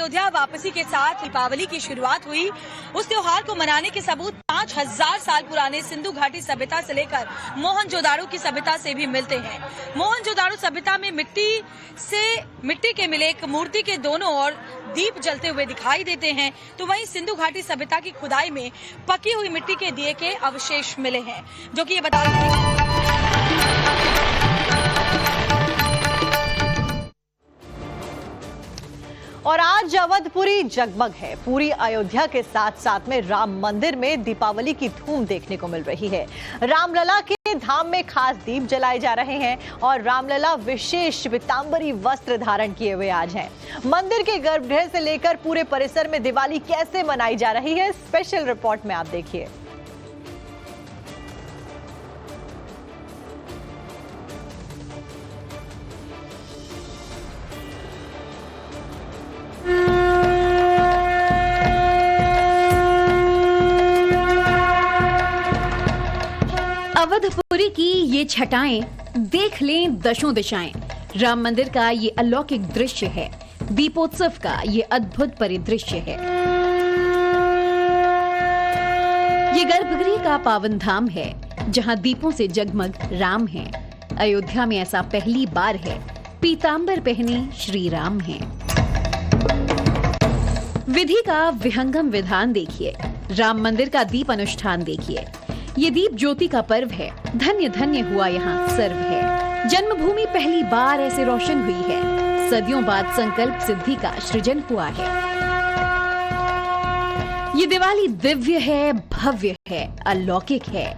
अयोध्या वापसी के साथ दीपावली की शुरुआत हुई। उस त्योहार को मनाने के सबूत 5000 साल पुराने सिंधु घाटी सभ्यता से लेकर मोहनजोदाड़ो की सभ्यता से भी मिलते हैं। मोहनजोदाड़ो सभ्यता में मिट्टी के मिले एक मूर्ति के दोनों ओर दीप जलते हुए दिखाई देते हैं, तो वहीं सिंधु घाटी सभ्यता की खुदाई में पकी हुई मिट्टी के दिए के अवशेष मिले हैं, जो कि ये बताते हैं। और आज अवधपुरी जगमग है। पूरी अयोध्या के साथ साथ में राम मंदिर में दीपावली की धूम देखने को मिल रही है। रामलला के धाम में खास दीप जलाए जा रहे हैं और रामलला विशेष पीतांबरी वस्त्र धारण किए हुए आज हैं। मंदिर के गर्भगृह से लेकर पूरे परिसर में दिवाली कैसे मनाई जा रही है, स्पेशल रिपोर्ट में आप देखिए। अवधपुरी की ये छटाएं देख लें दशों दिशाएं। राम मंदिर का ये अलौकिक दृश्य है, दीपोत्सव का ये अद्भुत परिदृश्य है। ये गर्भगृह का पावन धाम है, जहां दीपों से जगमग राम हैं। अयोध्या में ऐसा पहली बार है, पीतांबर पहने श्री राम हैं। विधि का विहंगम विधान देखिए, राम मंदिर का दीप अनुष्ठान देखिए। ये दीप ज्योति का पर्व है, धन्य धन्य हुआ यहाँ सर्व है। जन्मभूमि पहली बार ऐसे रोशन हुई है, सदियों बाद संकल्प सिद्धि का सृजन हुआ है। ये दिवाली दिव्य है, भव्य है, अलौकिक है।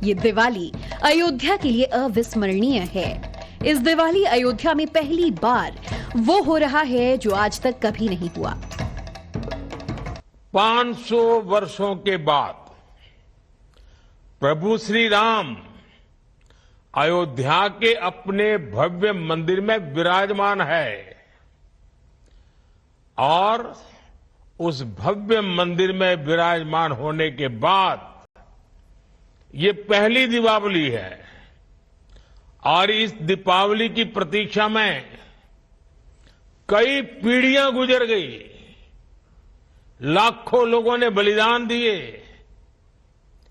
ये दिवाली अयोध्या के लिए अविस्मरणीय है। इस दिवाली अयोध्या में पहली बार वो हो रहा है जो आज तक कभी नहीं हुआ। 500 वर्षों के बाद प्रभु श्री राम अयोध्या के अपने भव्य मंदिर में विराजमान है और उस भव्य मंदिर में विराजमान होने के बाद ये पहली दीपावली है और इस दीपावली की प्रतीक्षा में कई पीढ़ियां गुजर गई, लाखों लोगों ने बलिदान दिए,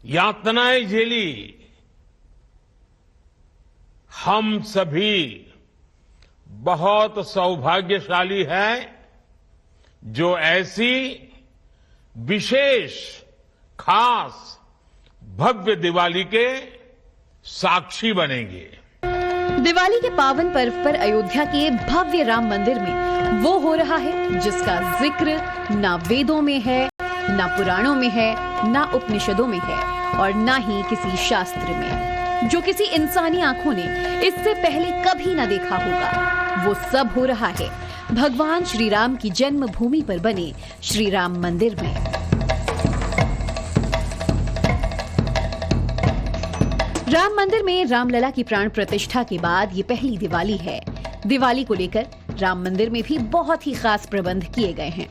यातनाएं झेली। हम सभी बहुत सौभाग्यशाली हैं जो ऐसी विशेष खास भव्य दिवाली के साक्षी बनेंगे। दिवाली के पावन पर्व पर अयोध्या के भव्य राम मंदिर में वो हो रहा है जिसका जिक्र ना वेदों में है, ना पुराणों में है, ना उपनिषदों में है और ना ही किसी शास्त्र में, जो किसी इंसानी आंखों ने इससे पहले कभी ना देखा होगा। वो सब हो रहा है भगवान श्री राम की जन्मभूमि पर बने श्री राम मंदिर में। राम मंदिर में रामलला की प्राण प्रतिष्ठा के बाद ये पहली दिवाली है। दिवाली को लेकर राम मंदिर में भी बहुत ही खास प्रबंध किए गए हैं।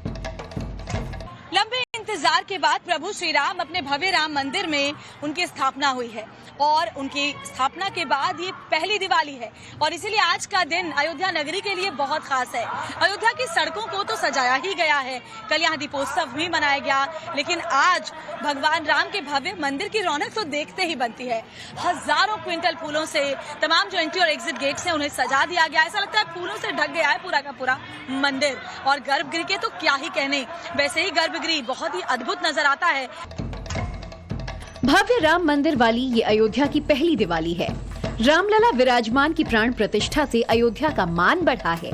लंबे इंतजार के बाद प्रभु श्री राम अपने भव्य राम मंदिर में उनकी स्थापना हुई है और उनकी स्थापना के बाद ये पहली दिवाली है और इसीलिए आज का दिन अयोध्या नगरी के लिए बहुत खास है। अयोध्या की सड़कों को तो सजाया ही गया है, कल यहाँ दीपोत्सव भी मनाया गया, लेकिन आज भगवान राम के भव्य मंदिर की रौनक तो देखते ही बनती है। हजारों क्विंटल फूलों से तमाम जो एंट्री और एग्जिट गेट्स हैं उन्हें सजा दिया गया। ऐसा लगता है फूलों से ढक गया है पूरा का पूरा मंदिर। और गर्भगृह के तो क्या ही कहने, वैसे ही गर्भगृह बहुत ही अद्भुत नजर आता है। भव्य राम मंदिर वाली ये अयोध्या की पहली दिवाली है। रामलला विराजमान की प्राण प्रतिष्ठा से अयोध्या का मान बढ़ा है।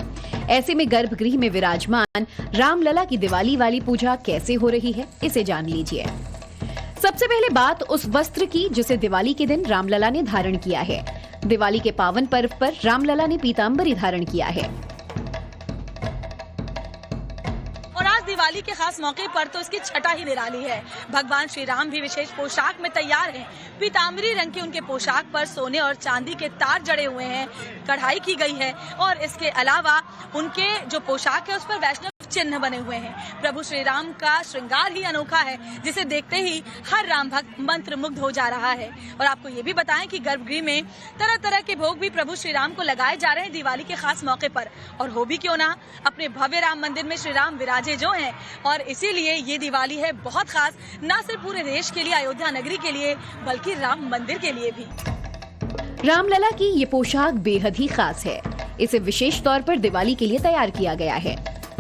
ऐसे में गर्भगृह में विराजमान रामलला की दिवाली वाली पूजा कैसे हो रही है, इसे जान लीजिए। सबसे पहले बात उस वस्त्र की जिसे दिवाली के दिन रामलला ने धारण किया है। दिवाली के पावन पर्व पर रामलला ने पीतांबरी धारण किया है। दिवाली के खास मौके पर तो इसकी छटा ही निराली है। भगवान श्री राम भी विशेष पोशाक में तैयार हैं। पीतांबरी रंग की उनके पोशाक पर सोने और चांदी के तार जड़े हुए हैं, कढ़ाई की गई है और इसके अलावा उनके जो पोशाक है उस पर वैष्णव चिन्ह बने हुए हैं। प्रभु श्री राम का श्रृंगार ही अनोखा है, जिसे देखते ही हर राम भक्त मंत्र मुग्ध हो जा रहा है। और आपको ये भी बताएं कि गर्भगृह में तरह तरह के भोग भी प्रभु श्री राम को लगाए जा रहे हैं दिवाली के खास मौके पर। और हो भी क्यों ना, अपने भव्य राम मंदिर में श्री राम विराजे जो हैं, और इसीलिए ये दिवाली है बहुत खास, न सिर्फ पूरे देश के लिए, अयोध्या नगरी के लिए, बल्कि राम मंदिर के लिए भी। रामलला की ये पोशाक बेहद ही खास है। इसे विशेष तौर पर दिवाली के लिए तैयार किया गया है।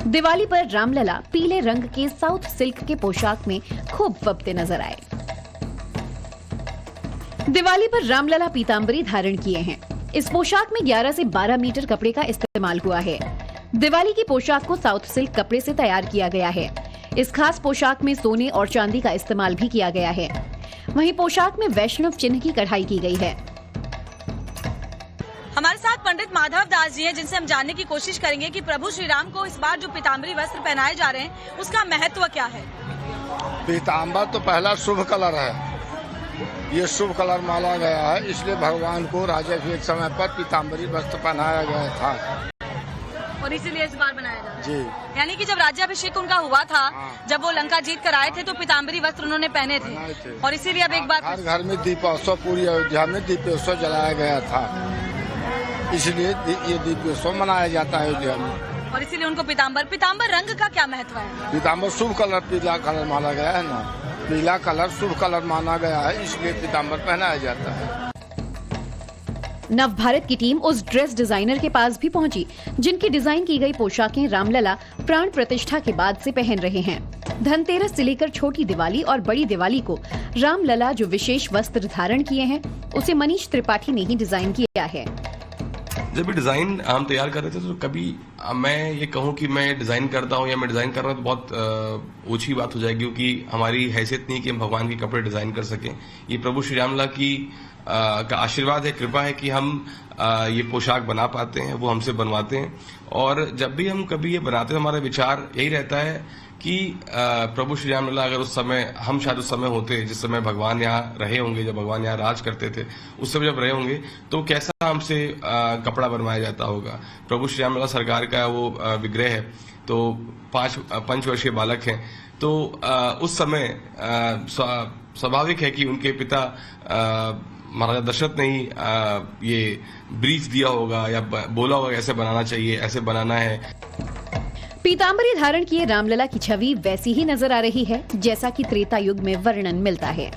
दिवाली पर रामलला पीले रंग के साउथ सिल्क के पोशाक में खूब फबते नजर आए। दिवाली पर रामलला पीतांबरी धारण किए हैं। इस पोशाक में 11 से 12 मीटर कपड़े का इस्तेमाल हुआ है। दिवाली की पोशाक को साउथ सिल्क कपड़े से तैयार किया गया है। इस खास पोशाक में सोने और चांदी का इस्तेमाल भी किया गया है। वहीं पोशाक में वैष्णव चिन्ह की कढ़ाई की गई है। हमारे साथ पंडित माधव दास जी हैं, जिनसे हम जानने की कोशिश करेंगे कि प्रभु श्री राम को इस बार जो पीतांबरी वस्त्र पहनाए जा रहे हैं, उसका महत्व क्या है। पीतांबर तो पहला शुभ कलर है, ये शुभ कलर माना गया है, इसलिए भगवान को राज्याभिषेक समय पर पीतांबरी वस्त्र पहनाया गया था और इसीलिए इस बार बनाया जा रहा है। जी, यानी कि जब राज्याभिषेक उनका हुआ था, जब वो लंका जीत कर आए थे, तो पीतांबरी वस्त्र उन्होंने पहने थे। और इसीलिए अब एक बार हर घर में दीपोत्सव, पूरी अयोध्या में दीपोत्सव जलाया गया था, इसलिए ये दीपोत्सव मनाया जाता है अयोध्या में। और इसीलिए उनको पीतांबर रंग का क्या महत्व है। पीतांबर शुभ कलर, पीला कलर माना गया है ना, पीला कलर शुभ कलर माना गया है, इसलिए पीतांबर पहनाया जाता है। नव भारत की टीम उस ड्रेस डिजाइनर के पास भी पहुंची, जिनकी डिजाइन की गई पोशाकें रामलला प्राण प्रतिष्ठा के बाद से पहन रहे हैं। धनतेरस से लेकर छोटी दिवाली और बड़ी दिवाली को रामलला जो विशेष वस्त्र धारण किए हैं, उसे मनीष त्रिपाठी ने ही डिजाइन किया है। जब भी डिजाइन हम तैयार कर रहे थे, तो कभी मैं ये कहूँ कि मैं डिजाइन करता हूँ या मैं डिजाइन कर रहा हूँ, तो बहुत ऊंची बात हो जाएगी, क्योंकि हमारी हैसियत नहीं कि हम भगवान के कपड़े डिजाइन कर सकें। ये प्रभु श्री रामलला की का आशीर्वाद है, कृपा है कि हम ये पोशाक बना पाते हैं, वो हमसे बनवाते हैं। और जब भी हम कभी ये बनाते हैं, हमारा विचार यही रहता है कि प्रभु श्री रामलला अगर उस समय, हम शायद उस समय होते जिस समय भगवान यहाँ रहे होंगे, जब भगवान यहाँ राज करते थे, उस समय जब रहे होंगे, तो कैसा हमसे कपड़ा बनवाया जाता होगा। प्रभु श्री रामलला सरकार का वो विग्रह है, तो 5 वर्षीय बालक हैं, तो उस समय स्वाभाविक है कि उनके पिता महाराजा दशरथ ने ही ये ब्रीफ दिया होगा या बोला होगा ऐसे बनाना चाहिए, ऐसे बनाना है। पीतांबरी धारण किए रामलला की छवि वैसी ही नजर आ रही है जैसा कि त्रेता युग में वर्णन मिलता है।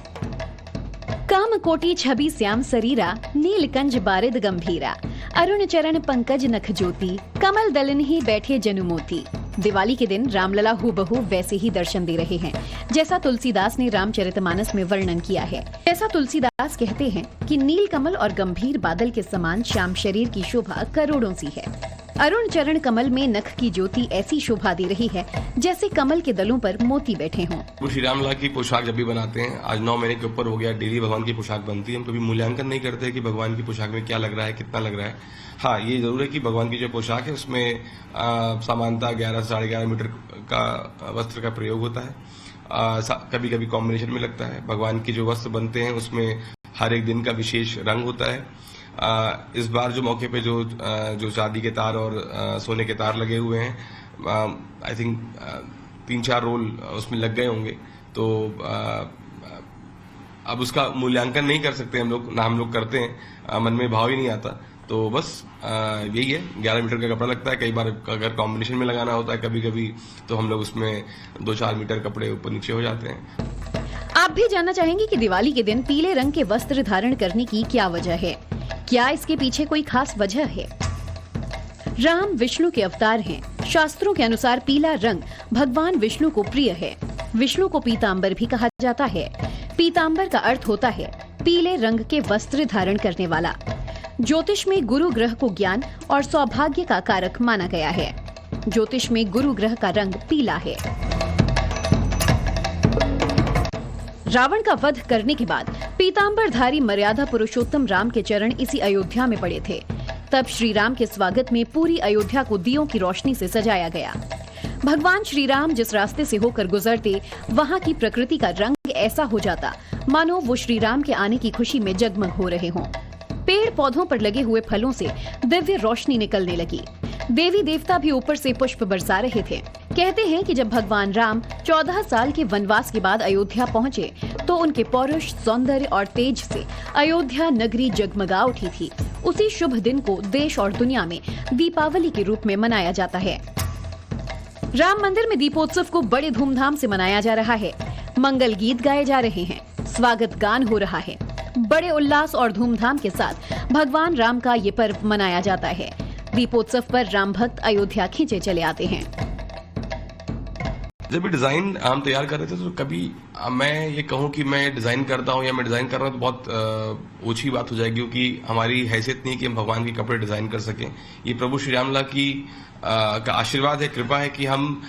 काम कोटि छवि श्याम शरीरा, नीलकंज बारिद गंभीरा, अरुण चरण पंकज नख ज्योति, कमल दलन ही बैठे जनुमोती। दिवाली के दिन रामलला हूबहू वैसे ही दर्शन दे रहे हैं जैसा तुलसीदास ने रामचरितमानस में वर्णन किया है। जैसा तुलसीदास कहते हैं कि नील कमल और गंभीर बादल के समान श्याम शरीर की शोभा करोड़ों सी है। अरुण चरण कमल में नख की ज्योति ऐसी शोभा दे रही है जैसे कमल के दलों पर मोती बैठे हों। श्री रामलला की पोशाक जब भी बनाते हैं, आज 9 महीने के ऊपर हो गया, डेली भगवान की पोशाक बनती है। हम कभी मूल्यांकन नहीं करते कि भगवान की पोशाक में क्या लग रहा है, कितना लग रहा है। हाँ, ये जरूर है कि भगवान की जो पोशाक है उसमें सामान्यतः 11 से 11.5 मीटर का वस्त्र का प्रयोग होता है। कभी कभी कॉम्बिनेशन में लगता है। भगवान के जो वस्त्र बनते हैं उसमें हर एक दिन का विशेष रंग होता है। इस बार जो मौके पे जो चांदी के तार और सोने के तार लगे हुए हैं, आई थिंक 3-4 रोल उसमें लग गए होंगे। तो अब उसका मूल्यांकन नहीं कर सकते हम लोग, ना हम लोग करते हैं, मन में भाव ही नहीं आता। तो बस यही है, 11 मीटर का कपड़ा लगता है। कई बार अगर कॉम्बिनेशन में लगाना होता है कभी कभी, तो हम लोग उसमें 2-4 मीटर कपड़े ऊपर नीचे हो जाते हैं। आप भी जानना चाहेंगे कि दिवाली के दिन पीले रंग के वस्त्र धारण करने की क्या वजह है? क्या इसके पीछे कोई खास वजह है? राम विष्णु के अवतार हैं। शास्त्रों के अनुसार पीला रंग भगवान विष्णु को प्रिय है। विष्णु को पीतांबर भी कहा जाता है। पीतांबर का अर्थ होता है पीले रंग के वस्त्र धारण करने वाला। ज्योतिष में गुरु ग्रह को ज्ञान और सौभाग्य का कारक माना गया है। ज्योतिष में गुरु ग्रह का रंग पीला है। रावण का वध करने के बाद पीतांबरधारी मर्यादा पुरुषोत्तम राम के चरण इसी अयोध्या में पड़े थे। तब श्री राम के स्वागत में पूरी अयोध्या को दियों की रोशनी से सजाया गया। भगवान श्री राम जिस रास्ते से होकर गुजरते, वहाँ की प्रकृति का रंग ऐसा हो जाता मानो वो श्री राम के आने की खुशी में जगमग हो रहे हों। पेड़ पौधों पर लगे हुए फलों से दिव्य रोशनी निकलने लगी। देवी देवता भी ऊपर से पुष्प बरसा रहे थे। कहते हैं कि जब भगवान राम 14 साल के वनवास के बाद अयोध्या पहुंचे तो उनके पौरुष, सौंदर्य और तेज से अयोध्या नगरी जगमगा उठी थी। उसी शुभ दिन को देश और दुनिया में दीपावली के रूप में मनाया जाता है। राम मंदिर में दीपोत्सव को बड़े धूमधाम से मनाया जा रहा है। मंगल गीत गाए जा रहे हैं, स्वागत गान हो रहा है। बड़े उल्लास और धूमधाम के साथ भगवान राम का ये पर्व मनाया जाता है। दीपोत्सव पर राम भक्त अयोध्या खींचे चले आते हैं। जब भी डिजाइन हम तैयार कर रहे थे तो कभी मैं ये कहूँ कि मैं डिजाइन करता हूँ या मैं डिजाइन कर रहा हूँ तो बहुत ऊंची बात हो जाएगी, क्योंकि हमारी हैसियत नहीं कि हम भगवान के कपड़े डिजाइन कर सकें। ये प्रभु श्री रामलला की का आशीर्वाद है, कृपा है कि हम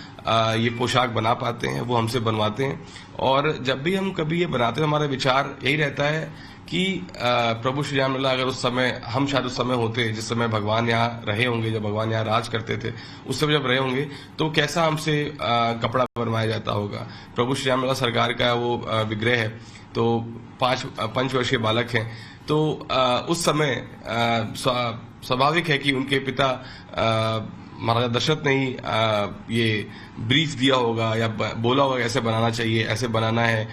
ये पोशाक बना पाते हैं, वो हमसे बनवाते हैं। और जब भी हम कभी ये बनाते हैं हमारा विचार यही रहता है कि प्रभु श्री रामलला अगर उस समय, हम शायद उस समय होते जिस समय भगवान यहाँ रहे होंगे, जब भगवान यहाँ राज करते थे, उस समय जब रहे होंगे तो कैसा हमसे कपड़ा बनवाया जाता होगा। प्रभु श्री रामलला सरकार का वो विग्रह है, तो 5 वर्षीय बालक हैं, तो उस समय स्वाभाविक है कि उनके पिता महाराजा दशरथ ने ही ये ब्रीफ दिया होगा या बोला होगा ऐसे बनाना चाहिए, ऐसे बनाना है।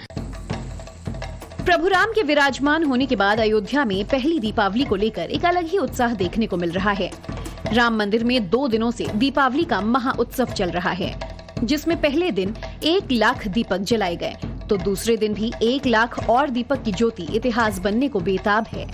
प्रभु राम के विराजमान होने के बाद अयोध्या में पहली दीपावली को लेकर एक अलग ही उत्साह देखने को मिल रहा है। राम मंदिर में 2 दिनों से दीपावली का महा उत्सव चल रहा है, जिसमें पहले दिन 1 लाख दीपक जलाए गए तो दूसरे दिन भी 1 लाख और दीपक की ज्योति इतिहास बनने को बेताब है।